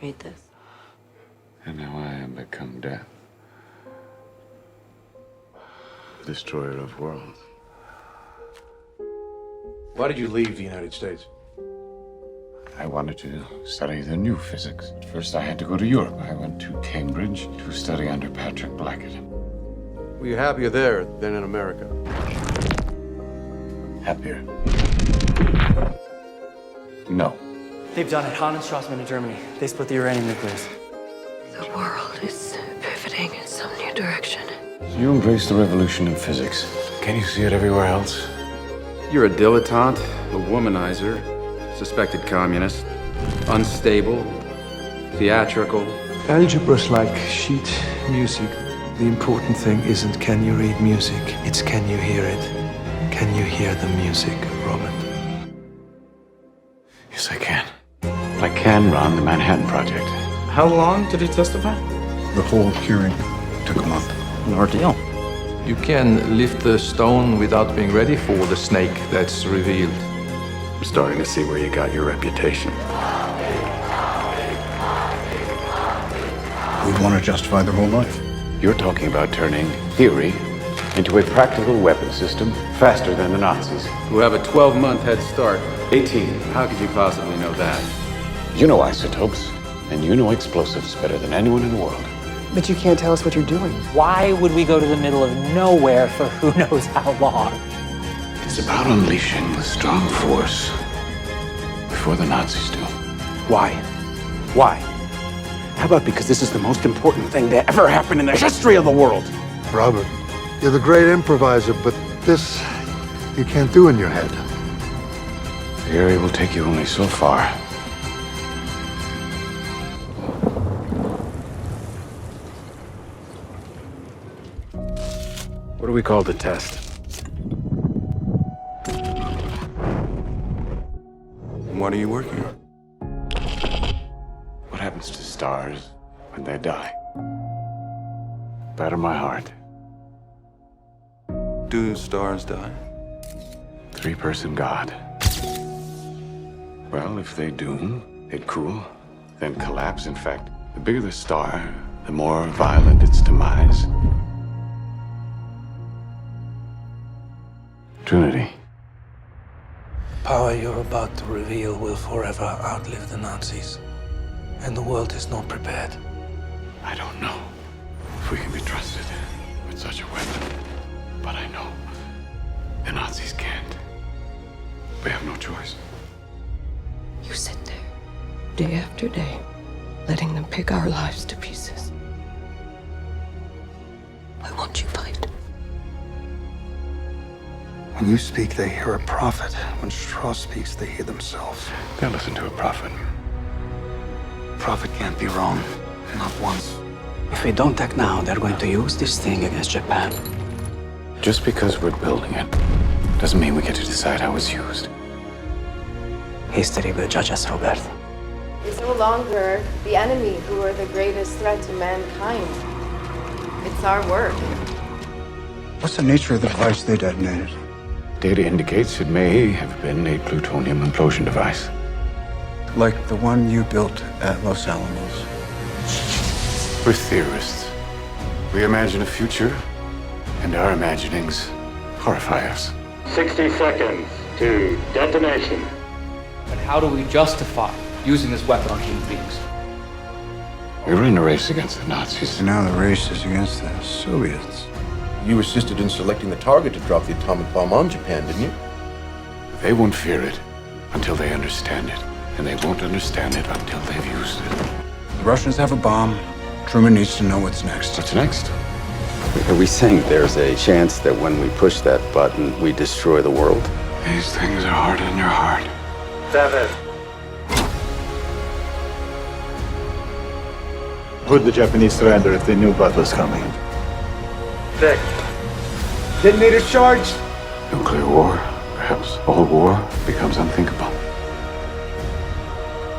Read this. And now I am become death. Destroyer of worlds. Why did you leave the United States? I wanted to study the new physics. At first I had to go to Europe. I went to Cambridge to study under Patrick Blackett. Were you happier there than in America? Happier? No. They've done it. Hahn and Strassman in Germany. They split the uranium nucleus. The world is pivoting in some new direction. So you embrace the revolution in physics. Can you see it everywhere else? You're a dilettante, a womanizer, suspected communist, unstable, theatrical. Algebra's like sheet music. The important thing isn't can you read music, it's can you hear it. Can you hear the music, Robert? Yes, I can. I can run the Manhattan Project. How long did he testify? The whole hearing took a month. An ordeal. You can lift the stone without being ready for the snake that's revealed. I'm starting to see where you got your reputation. Who'd want to justify their whole life? You're talking about turning theory into a practical weapon system faster than the Nazis. Who have a 12-month head start. 18. How could you possibly know that? You know isotopes, and you know explosives better than anyone in the world. But you can't tell us what you're doing. Why would we go to the middle of nowhere for who knows how long? It's about unleashing the strong force before the Nazis do. Why? Why? How about because this is the most important thing that ever happened in the history of the world? Robert, you're the great improviser, but this you can't do in your head. Theory will take you only so far. What do we call the test? What are you working on? What happens to stars when they die? Batter my heart. Do stars die? Three-person God. Well, if they do, they'd cool, then collapse. In fact, the bigger the star, the more violent its demise. Trinity. The power you're about to reveal will forever outlive the Nazis. And the world is not prepared. I don't know if we can be trusted with such a weapon, but I know the Nazis can't. We have no choice. You sit there, day after day, letting them pick our lives to pieces. Why won't you fight? When you speak, they hear a prophet. When Strauss speaks, they hear themselves. They'll listen to a prophet. A prophet can't be wrong. Not once. If we don't act now, they're going to use this thing against Japan. Just because we're building it doesn't mean we get to decide how it's used. History will judge us, Robert. It's no longer the enemy who are the greatest threat to mankind. It's our work. What's the nature of the device they detonated? Data indicates it may have been a plutonium implosion device. Like the one you built at Los Alamos. We're theorists. We imagine a future, and our imaginings horrify us. 60 seconds to detonation. But how do we justify using this weapon on human beings? We were in a race against the Nazis. And now the race is against the Soviets. You assisted in selecting the target to drop the atomic bomb on Japan, didn't you? They won't fear it until they understand it, and they won't understand it until they've used it. The Russians have a bomb. Truman needs to know what's next. What's next? Are we saying there's a chance that when we push that button, we destroy the world? These things are harder than your heart. 7. Would the Japanese surrender if they knew what was coming? 6. Detonator charged! Nuclear war, perhaps all war, becomes unthinkable.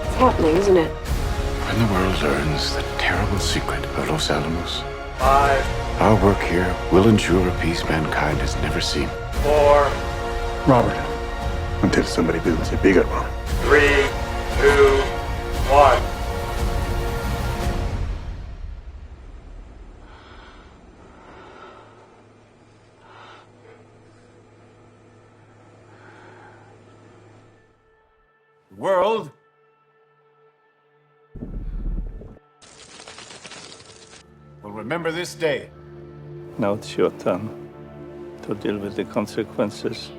It's happening, isn't it? When the world learns the terrible secret of Los Alamos, 5. our work here will ensure a peace mankind has never seen. 4. Robert, until somebody builds a bigger one. 3, 2, 1. world will remember this day. Now it's your turn to deal with the consequences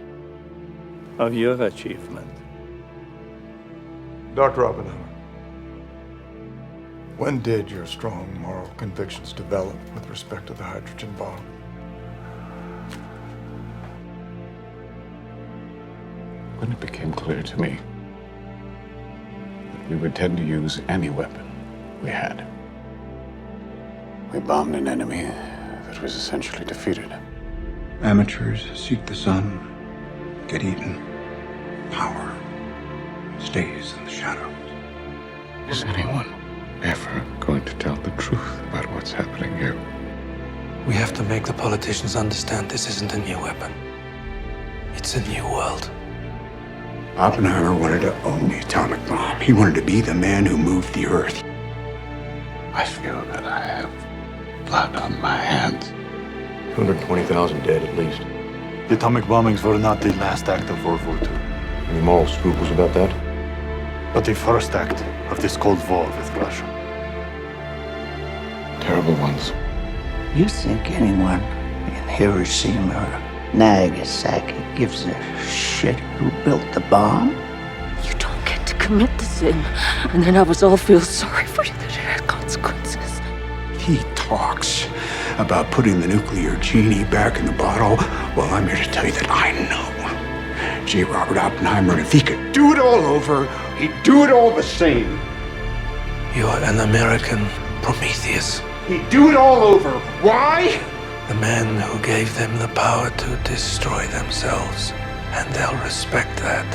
of your achievement. Dr. Oppenheimer, when did your strong moral convictions develop with respect to the hydrogen bomb? When it became clear to me that we would tend to use any weapon we had. We bombed an enemy that was essentially defeated. Amateurs seek the sun, get eaten. Power stays in the shadows. Is anyone ever going to tell the truth about what's happening here? We have to make the politicians understand this isn't a new weapon. It's a new world. Oppenheimer wanted to own the atomic bomb. He wanted to be the man who moved the Earth. I feel that I have blood on my hands. 220,000 dead at least. The atomic bombings were not the last act of World War II. Any moral scruples about that? But the first act of this Cold War with Russia. Terrible ones. You think anyone in Hiroshima or Nagasaki gives a shit who built the bomb? You don't get to commit the sin and then have us all feel sorry for you that it had consequences. He talks about putting the nuclear genie back in the bottle. Well, I'm here to tell you that I know J. Robert Oppenheimer, and if he could do it all over, he'd do it all the same. You're an American Prometheus. He'd do it all over. Why? The man who gave them the power to destroy themselves. And they'll respect that.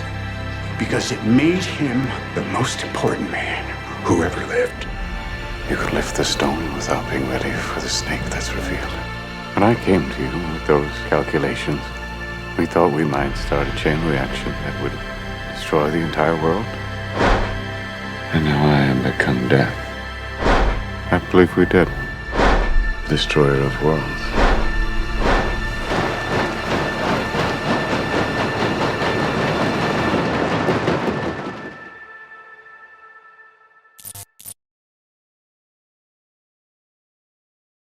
Because it made him the most important man who ever lived. You could lift the stone without being ready for the snake that's revealed. When I came to you with those calculations, we thought we might start a chain reaction that would destroy the entire world. And now I am become death. I believe we did. Destroyer of worlds.